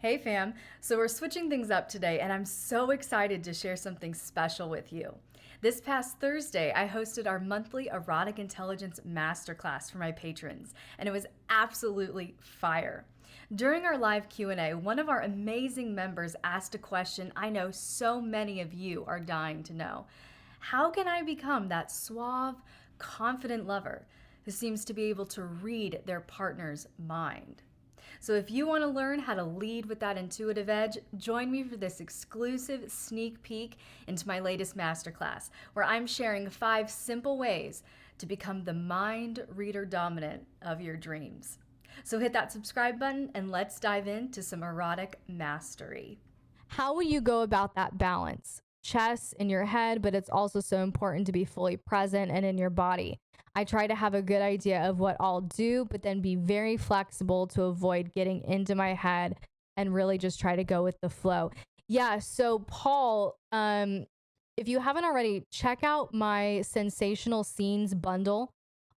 Hey fam, so we're switching things up today, and I'm so excited to share something special with you. This past Thursday, I hosted our monthly Erotic Intelligence Masterclass for my patrons, and it was absolutely fire. During our live Q&A, one of our amazing members asked a question I know so many of you are dying to know. How can I become that suave, confident lover who seems to be able to read their partner's mind? So, if you want to learn how to lead with that intuitive edge, join me for this exclusive sneak peek into my latest masterclass, where I'm sharing 5 simple ways to become the mind reader dominant of your dreams. So, hit that subscribe button and let's dive into some erotic mastery. How will you go about that balance? Chess in your head, but it's also so important to be fully present and in your body. I try to have a good idea of what I'll do, but then be very flexible to avoid getting into my head and really just try to go with the flow. Yeah, so Paul, if you haven't already, check out my Sensational Scenes bundle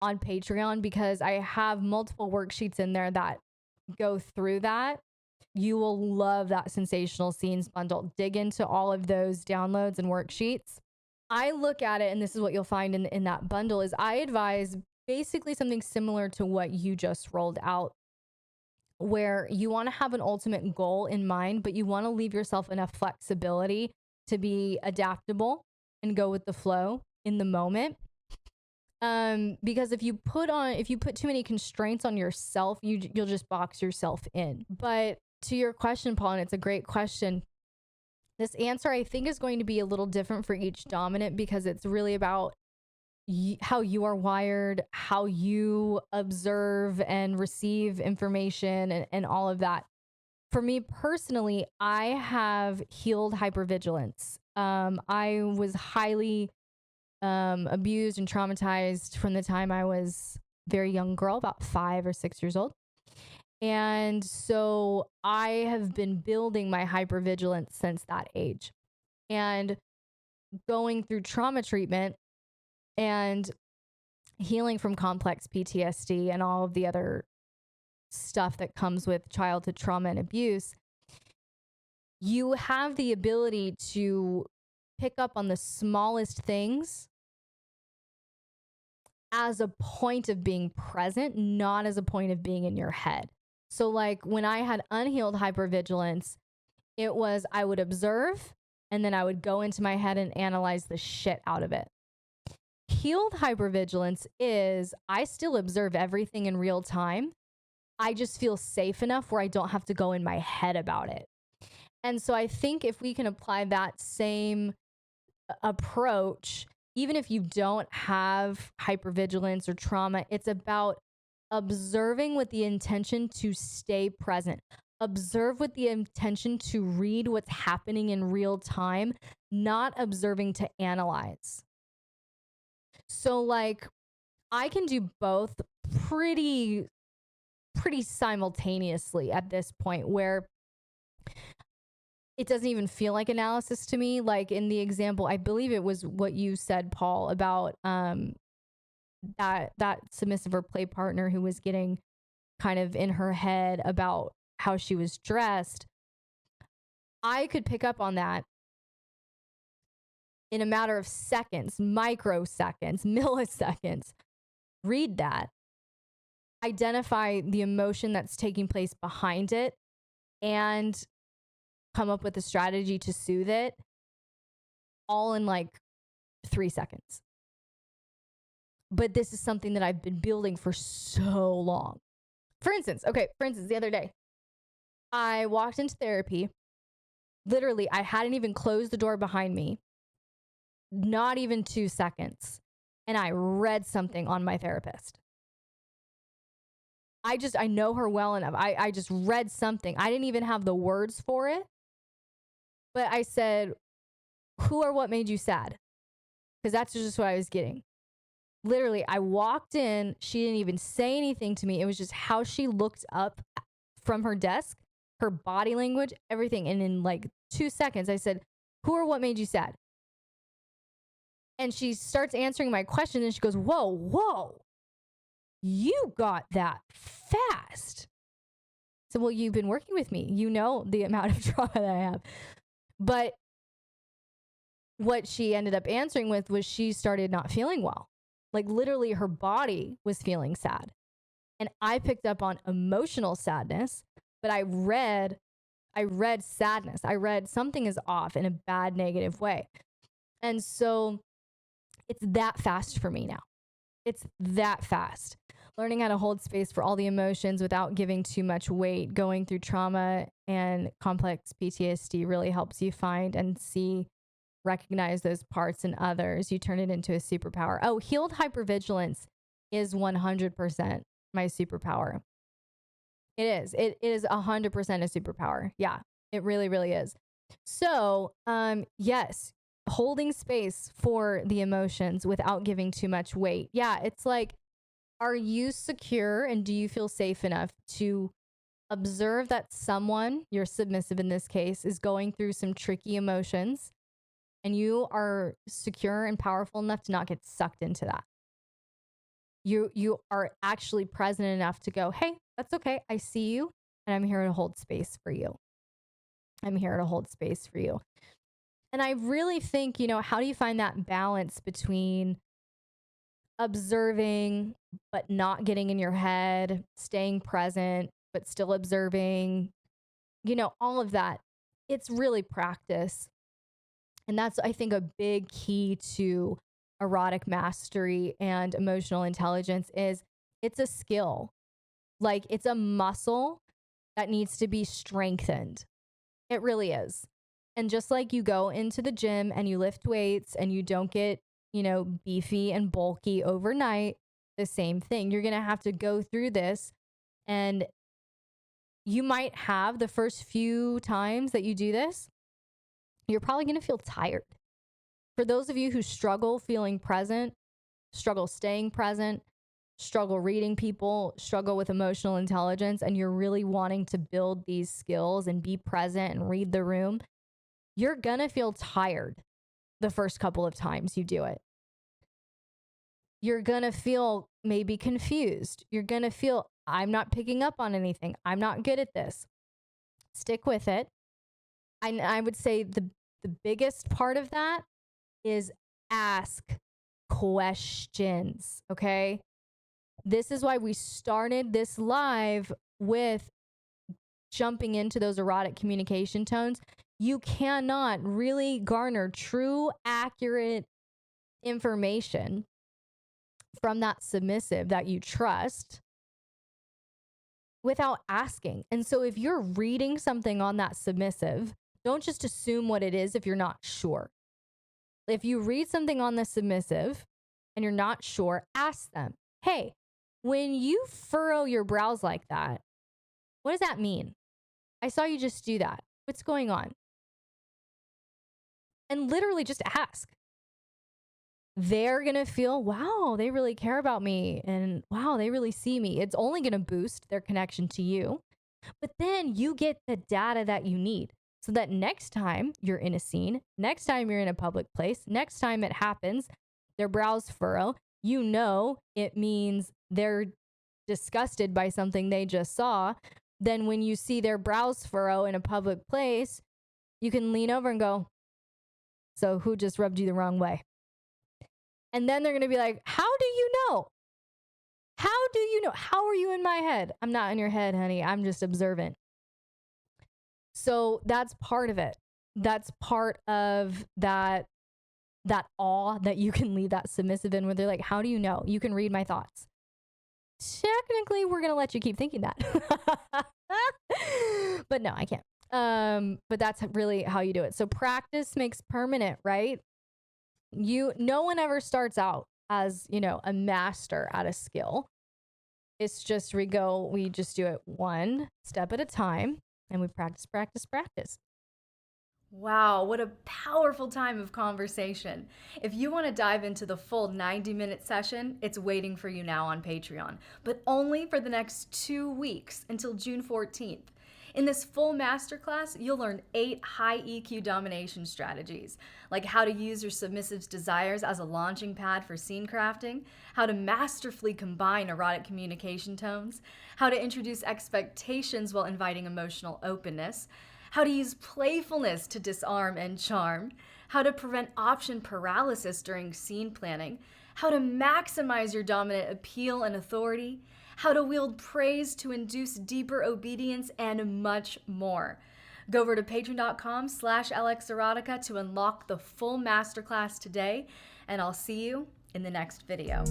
on Patreon because I have multiple worksheets in there that go through that. You will love that Sensational Scenes bundle. Dig into all of those downloads and worksheets. I look at it, and this is what you'll find in that bundle, is I advise basically something similar to what you just rolled out, where you want to have an ultimate goal in mind, but you want to leave yourself enough flexibility to be adaptable and go with the flow in the moment. Because if you put too many constraints on yourself, you'll just box yourself in. But to your question, Paul, and it's a great question. This answer, I think, is going to be a little different for each dominant because it's really about how you are wired, how you observe and receive information, and all of that. For me personally, I have healed hypervigilance. I was highly abused and traumatized from the time I was a very young girl, about 5 or 6 years old. And so I have been building my hypervigilance since that age. And going through trauma treatment and healing from complex PTSD and all of the other stuff that comes with childhood trauma and abuse, you have the ability to pick up on the smallest things as a point of being present, not as a point of being in your head. So, like when I had unhealed hypervigilance, it was I would observe and then I would go into my head and analyze the shit out of it. Healed hypervigilance is I still observe everything in real time. I just feel safe enough where I don't have to go in my head about it. And so I think if we can apply that same approach, even if you don't have hypervigilance or trauma, it's about observing with the intention to stay present. Observe with the intention to read what's happening in real time, not observing to analyze. So, like, I can do both pretty simultaneously at this point where it doesn't even feel like analysis to me. Like in the example, I believe it was what you said, Paul, about that submissive or play partner who was getting kind of in her head about how she was dressed. I could pick up on that in a matter of seconds, microseconds, milliseconds. Read that, identify the emotion that's taking place behind it, and come up with a strategy to soothe it, all in like 3 seconds. But this is something that I've been building for so long. For instance, the other day, I walked into therapy. Literally, I hadn't even closed the door behind me, not even 2 seconds. And I read something on my therapist. I know her well enough. I just read something. I didn't even have the words for it. But I said, who or what made you sad? Because that's just what I was getting. Literally, I walked in. She didn't even say anything to me. It was just how she looked up from her desk, her body language, everything. And in like 2 seconds, I said, who or what made you sad? And she starts answering my question. And she goes, whoa, you got that fast. So, well, you've been working with me. You know the amount of trauma that I have. But what she ended up answering with was she started not feeling well. Like literally her body was feeling sad. And I picked up on emotional sadness, but I read sadness. I read something is off in a bad, negative way. And so it's that fast for me now. It's that fast. Learning how to hold space for all the emotions without giving too much weight, going through trauma and complex PTSD really helps you find and recognize those parts in others. You turn it into a superpower. Oh, healed hypervigilance is 100% my superpower. It is. It is 100% a superpower. Yeah, it really, really is. So, yes, holding space for the emotions without giving too much weight. Yeah, it's like, are you secure and do you feel safe enough to observe that someone, you're submissive in this case, is going through some tricky emotions and you are secure and powerful enough to not get sucked into that? You are actually present enough to go, hey, that's okay. I see you and I'm here to hold space for you. I'm here to hold space for you. And I really think, how do you find that balance between observing, but not getting in your head, staying present, but still observing, all of that? It's really practice. And that's, I think, a big key to erotic mastery and emotional intelligence is it's a skill. Like it's a muscle that needs to be strengthened. It really is. And just like you go into the gym and you lift weights and you don't get, beefy and bulky overnight, the same thing. You're going to have to go through this, and you might have the first few times that you do this, you're probably going to feel tired. For those of you who struggle feeling present, struggle staying present, struggle reading people, struggle with emotional intelligence, and you're really wanting to build these skills and be present and read the room, you're going to feel tired the first couple of times you do it. You're going to feel maybe confused. You're going to feel, I'm not picking up on anything. I'm not good at this. Stick with it. I would say the biggest part of that is ask questions, okay? This is why we started this live with jumping into those erotic communication tones. You cannot really garner true, accurate information from that submissive that you trust without asking. And so if you're reading something on that submissive, don't just assume what it is if you're not sure. If you read something on the submissive and you're not sure, ask them, hey, when you furrow your brows like that, what does that mean? I saw you just do that. What's going on? And literally just ask. They're going to feel, wow, they really care about me. And wow, they really see me. It's only going to boost their connection to you. But then you get the data that you need so that next time you're in a scene, next time you're in a public place, next time it happens, their brows furrow, it means they're disgusted by something they just saw. Then when you see their brows furrow in a public place, you can lean over and go, so who just rubbed you the wrong way? And then they're going to be like, how do you know? How do you know? How are you in my head? I'm not in your head, honey. I'm just observant. So that's part of it. That's part of that awe that you can leave that submissive in, where they're like, how do you know? You can read my thoughts. Technically, we're going to let you keep thinking that. But no, I can't. But that's really how you do it. So practice makes permanent, right? No one ever starts out as, a master at a skill. It's just we just do it one step at a time, and we practice. Wow, what a powerful time of conversation. If you want to dive into the full 90-minute session, it's waiting for you now on Patreon, but only for the next 2 weeks until June 14th. In this full masterclass, you'll learn 8 high EQ domination strategies, like how to use your submissive's desires as a launching pad for scene crafting, how to masterfully combine erotic communication tones, how to introduce expectations while inviting emotional openness, how to use playfulness to disarm and charm, how to prevent option paralysis during scene planning, how to maximize your dominant appeal and authority, how to wield praise to induce deeper obedience, and much more. Go over to patreon.com/lxerotica to unlock the full masterclass today, and I'll see you in the next video.